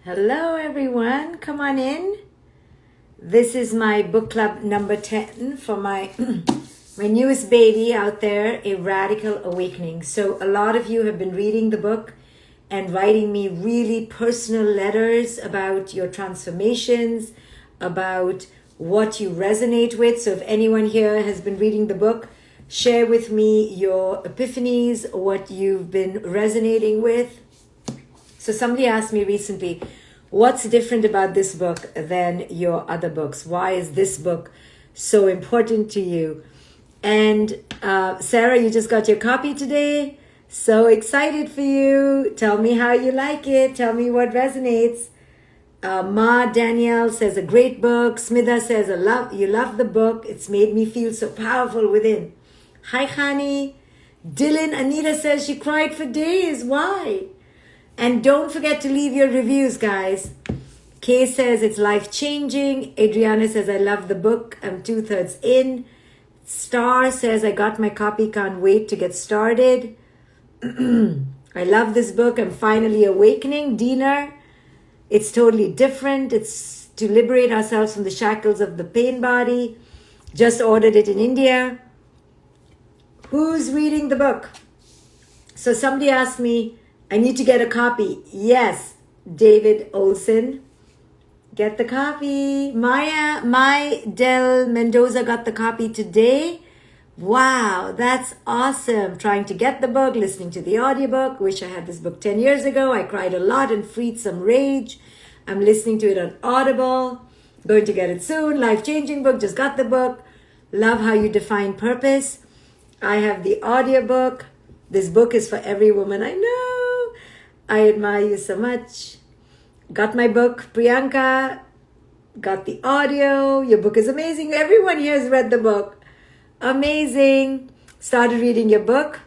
Hello, everyone. Come on in. This is my book club number 10 for my my newest baby out there, A Radical Awakening. So a lot of you have been reading the book and writing me really personal letters about your transformations, about what you resonate with. So if anyone here has been reading the book, share with me your epiphanies, what you've been resonating with. So somebody asked me recently, what's different about this book than your other books? Why is this book so important to you? And Sarah, you just got your copy today. So excited for you. Tell me how you like it. Tell me what resonates. Ma Danielle says, a great book. Smita says, you love the book. It's made me feel so powerful within. Hi, Khani. Dylan, Anita says she cried for days. Why? And don't forget to leave your reviews, guys. Kay says it's life-changing. Adriana says, I love the book. I'm 2/3 in. Star says, I got my copy. Can't wait to get started. I love this book. I'm finally awakening. Dina, it's totally different. It's to liberate ourselves from the shackles of the pain body. Just ordered it in India. Who's reading the book? So somebody asked me, I need to get a copy. Yes, David Olson. Get the copy. My Del Mendoza got the copy today. Wow, that's awesome. Trying to get the book, listening to the audiobook. Wish I had this book 10 years ago. I cried a lot and freed some rage. I'm listening to it on Audible. Going to get it soon. Life-changing book. Just got the book. Love how you define purpose. I have the audiobook. This book is for every woman I know. I admire you so much. Got my book, Priyanka. Got the audio. Your book is amazing. Everyone here has read the book. Amazing. Started reading your book.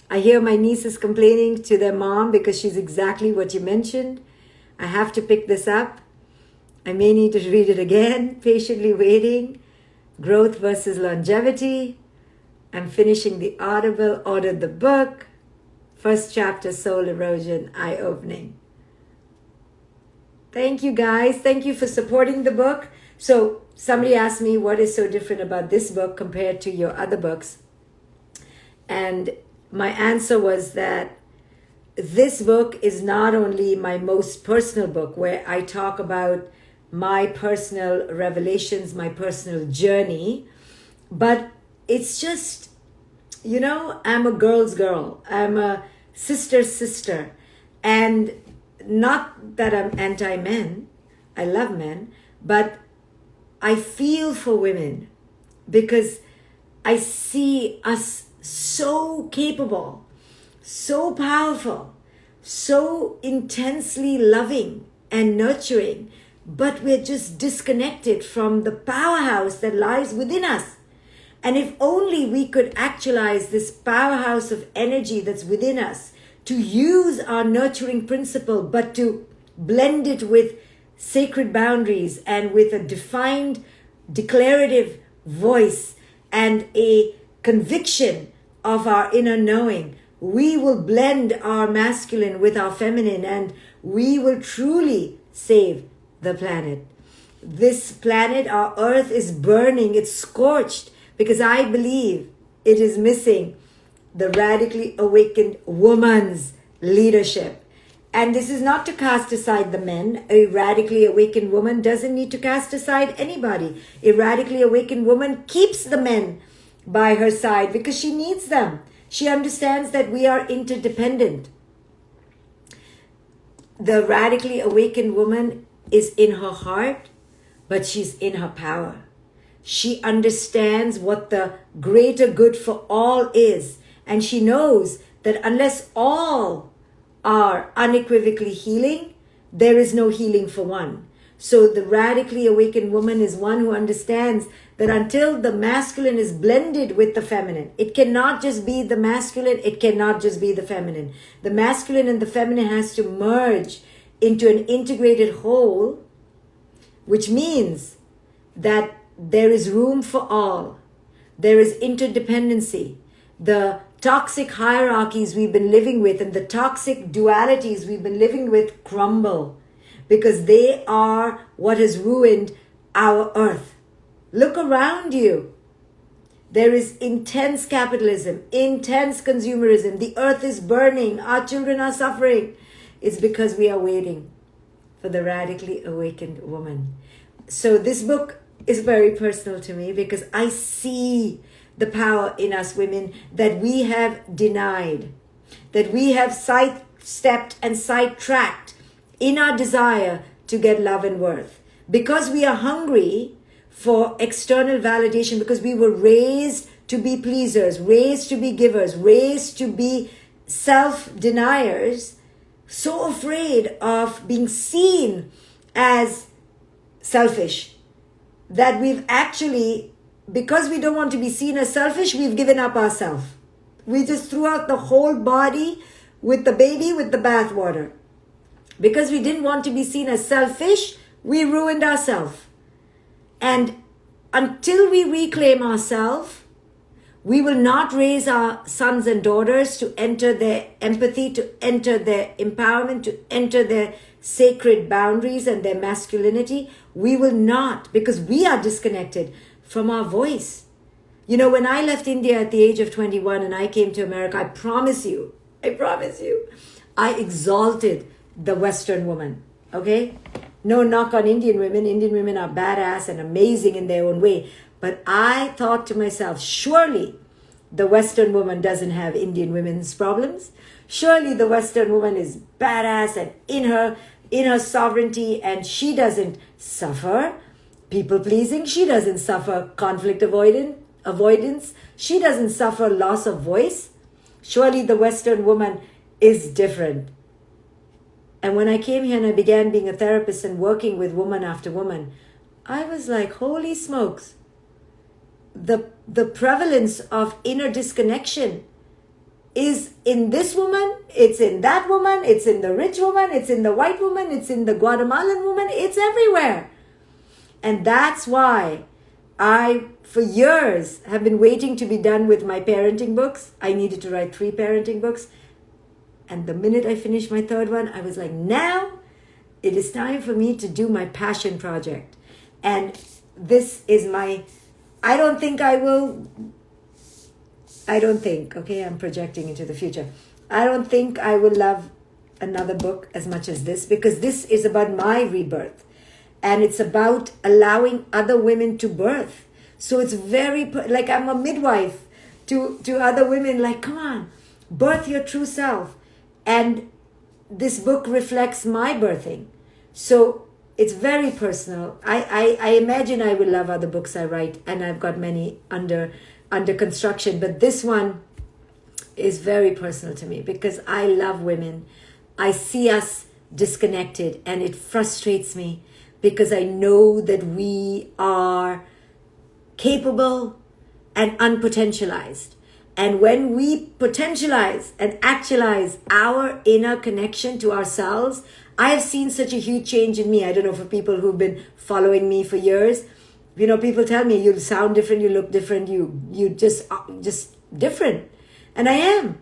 I hear my nieces complaining to their mom because she's exactly what you mentioned. I have to pick this up. I may need to read it again. Patiently waiting. Growth versus longevity. I'm finishing the Audible. Ordered the book. First chapter, Soul Erosion, Eye-Opening. Thank you, guys. Thank you for supporting the book. So somebody asked me what is so different about this book compared to your other books. And my answer was that this book is not only my most personal book, where I talk about my personal revelations, my personal journey, but it's just, you know, I'm a girl's girl. I'm a sister's sister. And not that I'm anti-men. I love men. But I feel for women because I see us so capable, so powerful, so intensely loving and nurturing, but we're just disconnected from the powerhouse that lies within us. And if only we could actualize this powerhouse of energy that's within us to use our nurturing principle, but to blend it with sacred boundaries and with a defined, declarative voice and a conviction of our inner knowing, we will blend our masculine with our feminine and we will truly save the planet. This planet, our earth, is burning, it's scorched, because I believe it is missing the radically awakened woman's leadership. And this is not to cast aside the men. A radically awakened woman doesn't need to cast aside anybody. A radically awakened woman keeps the men by her side because she needs them. She understands that we are interdependent. The radically awakened woman is in her heart, but she's in her power. She understands what the greater good for all is. And she knows that unless all are unequivocally healing, there is no healing for one. So the radically awakened woman is one who understands that until the masculine is blended with the feminine, it cannot just be the masculine, it cannot just be the feminine. The masculine and the feminine has to merge into an integrated whole, which means that there is room for all. There is interdependency. The toxic hierarchies we've been living with and the toxic dualities we've been living with crumble because they are what has ruined our earth. Look around you. There is intense capitalism, intense consumerism. The earth is burning. Our children are suffering. It's because we are waiting for the radically awakened woman. So this book is very personal to me because I see the power in us women that we have denied, that we have sidestepped and sidetracked in our desire to get love and worth. Because we are hungry for external validation, because we were raised to be pleasers, raised to be givers, raised to be self-deniers, so afraid of being seen as selfish that we've actually, because we don't want to be seen as selfish, we've given up ourselves. We just threw out the whole body with the baby with the bathwater. Because we didn't want to be seen as selfish, we ruined ourselves. And until we reclaim ourselves, we will not raise our sons and daughters to enter their empathy, to enter their empowerment, to enter their sacred boundaries and their masculinity. We will not, because we are disconnected from our voice. You know, when I left India at the age of 21 and I came to America, I promise you, I exalted the Western woman, okay? No knock on Indian women. Indian women are badass and amazing in their own way. But I thought to myself, surely the Western woman doesn't have Indian women's problems. Surely the Western woman is badass and in her sovereignty, and she doesn't suffer people pleasing. She doesn't suffer conflict avoidance. She doesn't suffer loss of voice. Surely the Western woman is different. And when I came here and I began being a therapist and working with woman after woman, I was like, holy smokes. The prevalence of inner disconnection is in this woman, it's in that woman, it's in the rich woman, it's in the white woman, it's in the Guatemalan woman, it's everywhere. And that's why I, for years, have been waiting to be done with my parenting books. I needed to write 3 parenting books. And the minute I finished my 3rd one, I was like, now it is time for me to do my passion project. And this is I don't think, okay, I'm projecting into the future. I don't think I will love another book as much as this, because this is about my rebirth. And it's about allowing other women to birth. So it's very, like I'm a midwife to other women, like, come on, birth your true self. And this book reflects my birthing. So it's very personal. I imagine I will love other books I write, and I've got many under construction. But this one is very personal to me because I love women. I see us disconnected and it frustrates me because I know that we are capable and unpotentialized. And when we potentialize and actualize our inner connection to ourselves, I have seen such a huge change in me. I don't know, for people who've been following me for years, you know, people tell me you sound different, you look different, you just different. And I am.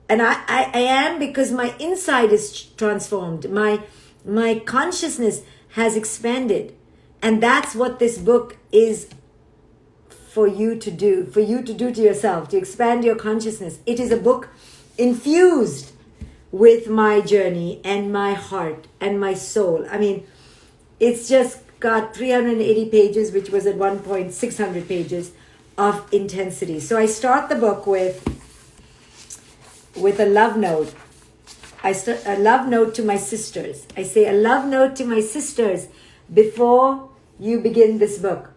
And I am because my inside is transformed. My consciousness has expanded. And that's what this book is for you to do to yourself, to expand your consciousness. It is a book infused with my journey and my heart and my soul. I mean, it's just got 380 pages, which was at one point 600 pages of intensity. So I start the book with a love note. A love note to my sisters. I say a love note to my sisters before you begin this book.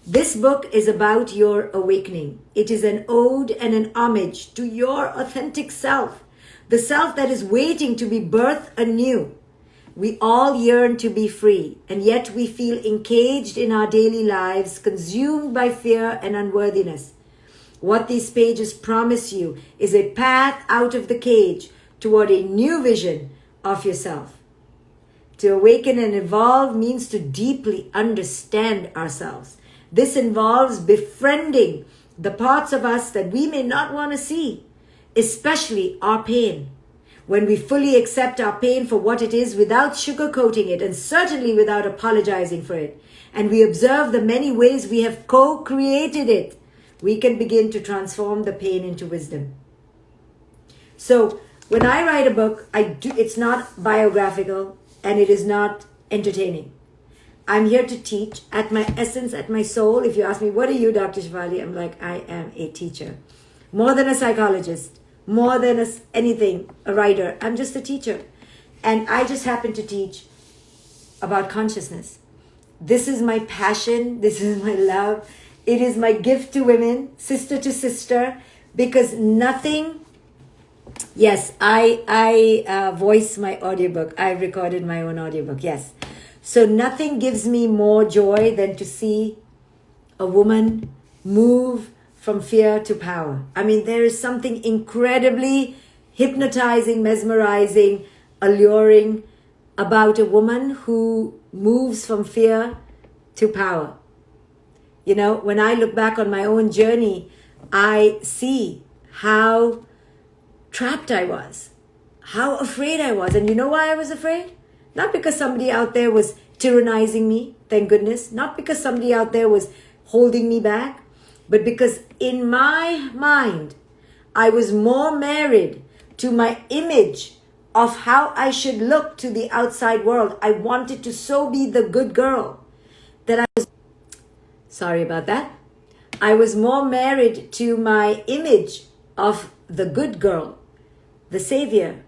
This book is about your awakening. It is an ode and an homage to your authentic self, the self that is waiting to be birthed anew. We all yearn to be free, and yet we feel encaged in our daily lives, consumed by fear and unworthiness. What these pages promise you is a path out of the cage toward a new vision of yourself. To awaken and evolve means to deeply understand ourselves. This involves befriending the parts of us that we may not want to see, especially our pain. when we fully accept our pain for what it is without sugarcoating it and certainly without apologizing for it, and we observe the many ways we have co-created it, we can begin to transform the pain into wisdom. So when I write a book, it's not biographical and it is not entertaining. I'm here to teach at my essence, at my soul. If you ask me, what are you, Dr. Shefali? I'm like, I am a teacher. More than a psychologist, more than anything, a writer. I'm just a teacher. And I just happen to teach about consciousness. This is my passion. This is my love. It is my gift to women, sister to sister, because nothing... Yes, I voiced my audiobook. I recorded my own audiobook, yes. So nothing gives me more joy than to see a woman move from fear to power. I mean, there is something incredibly hypnotizing, mesmerizing, alluring about a woman who moves from fear to power. You know, when I look back on my own journey, I see how trapped I was, how afraid I was. And you know why I was afraid? Not because somebody out there was tyrannizing me, thank goodness. Not because somebody out there was holding me back, but because in my mind, I was more married to my image of how I should look to the outside world. I wanted to so be the good girl that I was... Sorry about that. I was more married to my image of the good girl, the savior,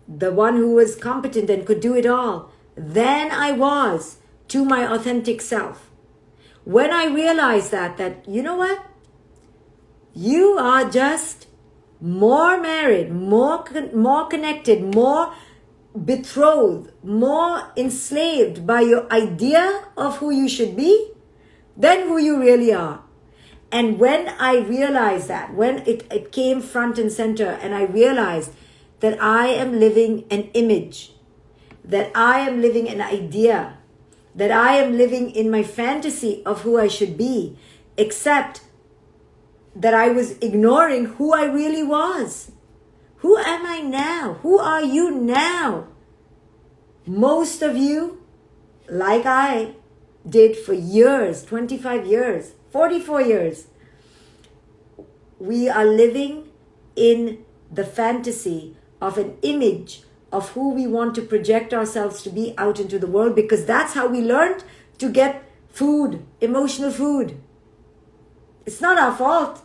the one who was competent and could do it all, than I was to my authentic self. When I realized that you know what? You are just more married, more connected, more betrothed, more enslaved by your idea of who you should be than who you really are. And when I realized that, when it came front and center, and I realized that I am living an image, that I am living an idea, that I am living in my fantasy of who I should be, except that I was ignoring who I really was. Who am I now? Who are you now? Most of you, like I did for years, 25 years, 44 years, we are living in the fantasy of an image of who we want to project ourselves to be out into the world, because that's how we learned to get food, emotional food. It's not our fault.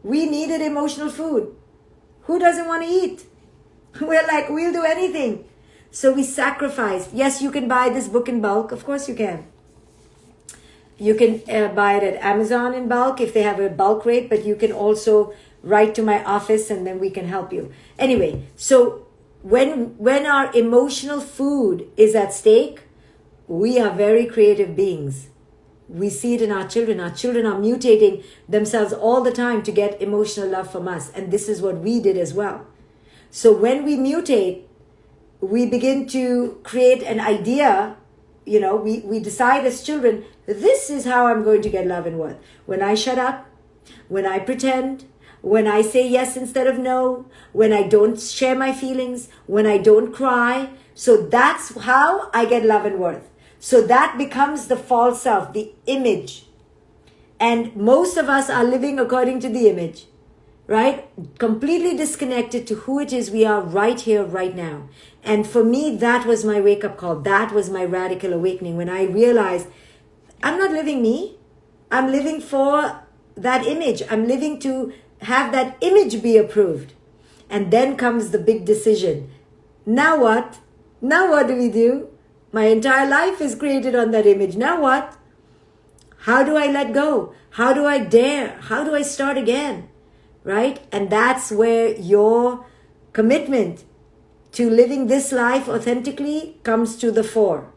We needed emotional food. Who doesn't want to eat? We're like, we'll do anything. So we sacrificed. Yes, you can buy this book in bulk. Of course you can. You can buy it at Amazon in bulk if they have a bulk rate, but you can also write to my office and then we can help you. Anyway, so when our emotional food is at stake, we are very creative beings. We see it in our children. Our children are mutating themselves all the time to get emotional love from us. And this is what we did as well. So when we mutate, we begin to create an idea. You know, we decide as children, this is how I'm going to get love and worth. When I shut up, when I pretend, when I say yes instead of no, when I don't share my feelings, when I don't cry. So that's how I get love and worth. So that becomes the false self, the image. And most of us are living according to the image, right? Completely disconnected to who it is we are right here, right now. And for me, that was my wake-up call. That was my radical awakening when I realized I'm not living me. I'm living for that image. I'm living to have that image be approved. And then comes the big decision. Now what? Now what do we do? My entire life is created on that image. Now what? How do I let go? How do I dare? How do I start again? Right? And that's where your commitment to living this life authentically comes to the fore.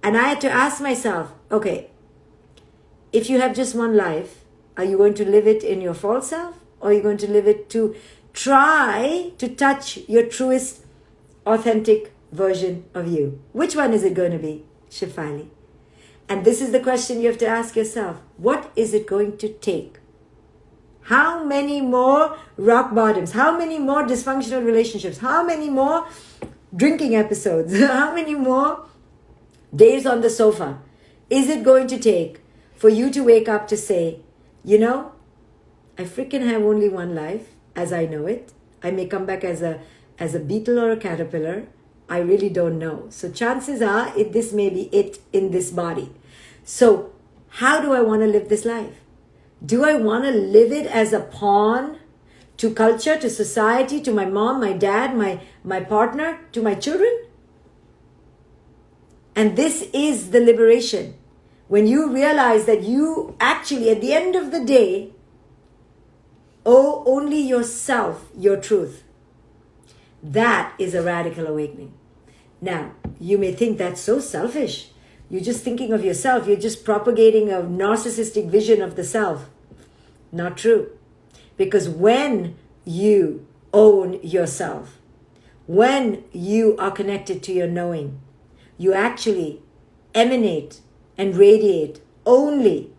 And I had to ask myself, okay, if you have just one life, are you going to live it in your false self? Or are you going to live it to try to touch your truest, authentic version of you? Which one is it going to be, Shefali? And this is the question you have to ask yourself. What is it going to take How many more rock bottoms? How many more dysfunctional relationships? How many more drinking episodes? How many more days on the sofa is it going to take for you to wake up to say, you know, I freaking have only one life as I know it. I may come back as a beetle or a caterpillar. I really don't know. So chances are this may be it in this body. So how do I want to live this life? Do I want to live it as a pawn to culture, to society, to my mom, my dad, my partner, to my children? And this is the liberation. When you realize that you actually, at the end of the day, owe only yourself your truth. That is a radical awakening. Now, you may think that's so selfish. You're just thinking of yourself. You're just propagating a narcissistic vision of the self. Not true. Because when you own yourself, when you are connected to your knowing, you actually emanate and radiate only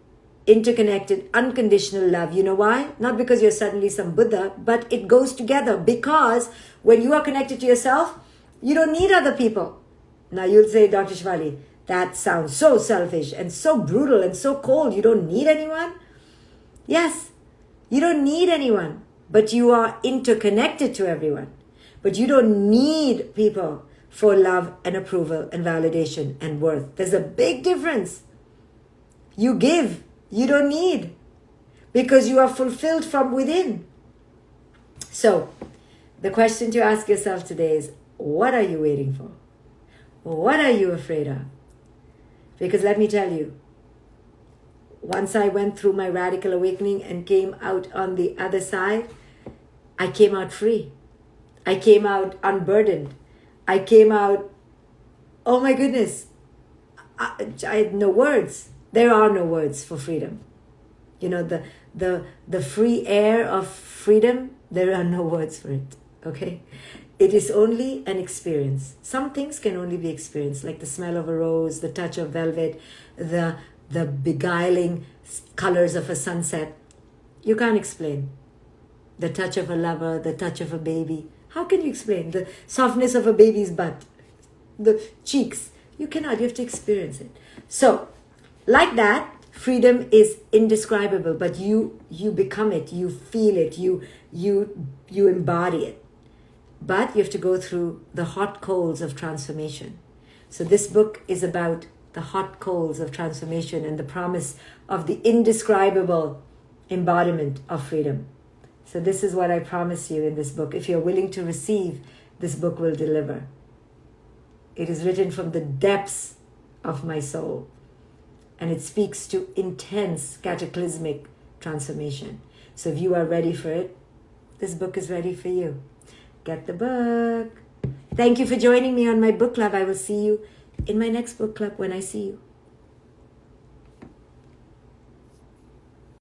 interconnected, unconditional love. You know why? Not because you're suddenly some Buddha, but it goes together. Because when you are connected to yourself, you don't need other people. Now you'll say, Dr. Shivali, that sounds so selfish and so brutal and so cold. You don't need anyone? Yes, you don't need anyone, but you are interconnected to everyone. But you don't need people for love and approval and validation and worth. There's a big difference. You give, you don't need, because you are fulfilled from within. So, the question to ask yourself today is, what are you waiting for? What are you afraid of? Because let me tell you, once I went through my radical awakening and came out on the other side, I came out free. I came out unburdened. I came out, oh my goodness, I had no words. There are no words for freedom. You know, the free air of freedom, there are no words for it, okay? It is only an experience. Some things can only be experienced, like the smell of a rose, the touch of velvet, the beguiling colors of a sunset. You can't explain. The touch of a lover, the touch of a baby. How can you explain the softness of a baby's butt, the cheeks? You cannot. You have to experience it. So, like that, freedom is indescribable, but you become it, you feel it, you embody it. But you have to go through the hot coals of transformation. So this book is about the hot coals of transformation and the promise of the indescribable embodiment of freedom. So this is what I promise you in this book. If you're willing to receive, this book will deliver. It is written from the depths of my soul. And it speaks to intense cataclysmic transformation. So if you are ready for it, this book is ready for you. Get the book. Thank you for joining me on my book club. I will see you in my next book club when I see you.